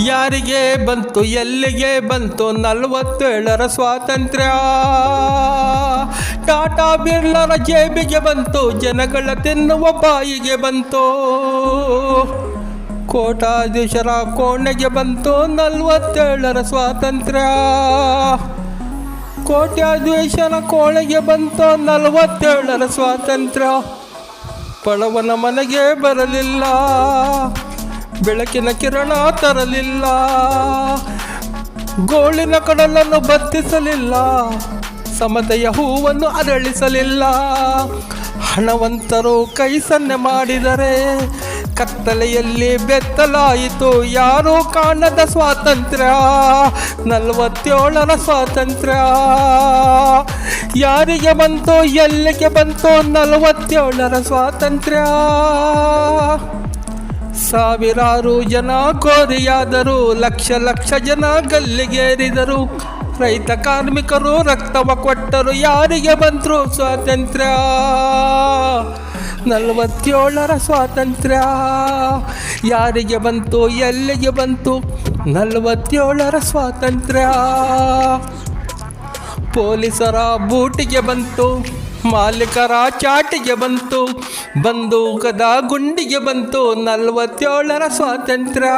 ಯಾರಿಗೆ ಬಂತು ಎಲ್ಲಿಗೆ ಬಂತು 47ರ ಸ್ವಾತಂತ್ರ್ಯ? ಟಾಟಾ ಬಿರ್ಲರ ಜೇಬಿಗೆ ಬಂತು, ಜನಗಳ ತಿನ್ನುವ ಬಾಯಿಗೆ ಬಂತು. ಕೋಟಾಧೀಶರ ಕೋಣೆಗೆ ಬಂತು 47ರ ಸ್ವಾತಂತ್ರ್ಯ. ಕೋಟ್ಯಾಧೀಶರ ಕೋಣೆಗೆ ಬಂತು 47ರ ಸ್ವಾತಂತ್ರ್ಯ. ಬಡವನ ಮನೆಗೆ ಬರಲಿಲ್ಲ, ಬೆಳಕಿನ ಕಿರಣ ತರಲಿಲ್ಲ, ಗೋಳಿನ ಕಡಲನ್ನು ಬತ್ತಿಸಲಿಲ್ಲ, ಸಮತೆಯ ಹೂವನ್ನು ಅರಳಿಸಲಿಲ್ಲ. ಹಣವಂತರು ಕೈ ಸನ್ನೆ ಮಾಡಿದರೆ ಕತ್ತಲೆಯಲ್ಲಿ ಬೆತ್ತಲಾಯಿತು ಯಾರೂ ಕಾಣದ ಸ್ವಾತಂತ್ರ್ಯ. 47ರ ಸ್ವಾತಂತ್ರ್ಯ ಯಾರಿಗೆ ಬಂತು ಎಲ್ಲಿಗೆ ಬಂತು 47ರ ಸ್ವಾತಂತ್ರ್ಯ? ಸಾವಿರಾರು ಜನ ಕೋರಿಯಾದರು, ಲಕ್ಷ ಲಕ್ಷ ಜನ ಗಲ್ಲಿಗೇರಿದರು, ರೈತ ಕಾರ್ಮಿಕರು ರಕ್ತವ ಕೊಟ್ಟರು. ಯಾರಿಗೆ ಬಂತು ಸ್ವಾತಂತ್ರ್ಯ? 47ರ ಸ್ವಾತಂತ್ರ್ಯ ಯಾರಿಗೆ ಬಂತು ಎಲ್ಲಿಗೆ ಬಂತು 47ರ ಸ್ವಾತಂತ್ರ್ಯ? ಪೊಲೀಸರ ಬೂಟಿಗೆ ಬಂತು, ಮಾಲೀಕರ ಚಾಟಿಗೆ ಬಂತು, ಬಂದೂಕದ ಗುಂಡಿಗೆ ಬಂತು 47ರ ಸ್ವಾತಂತ್ರ್ಯ.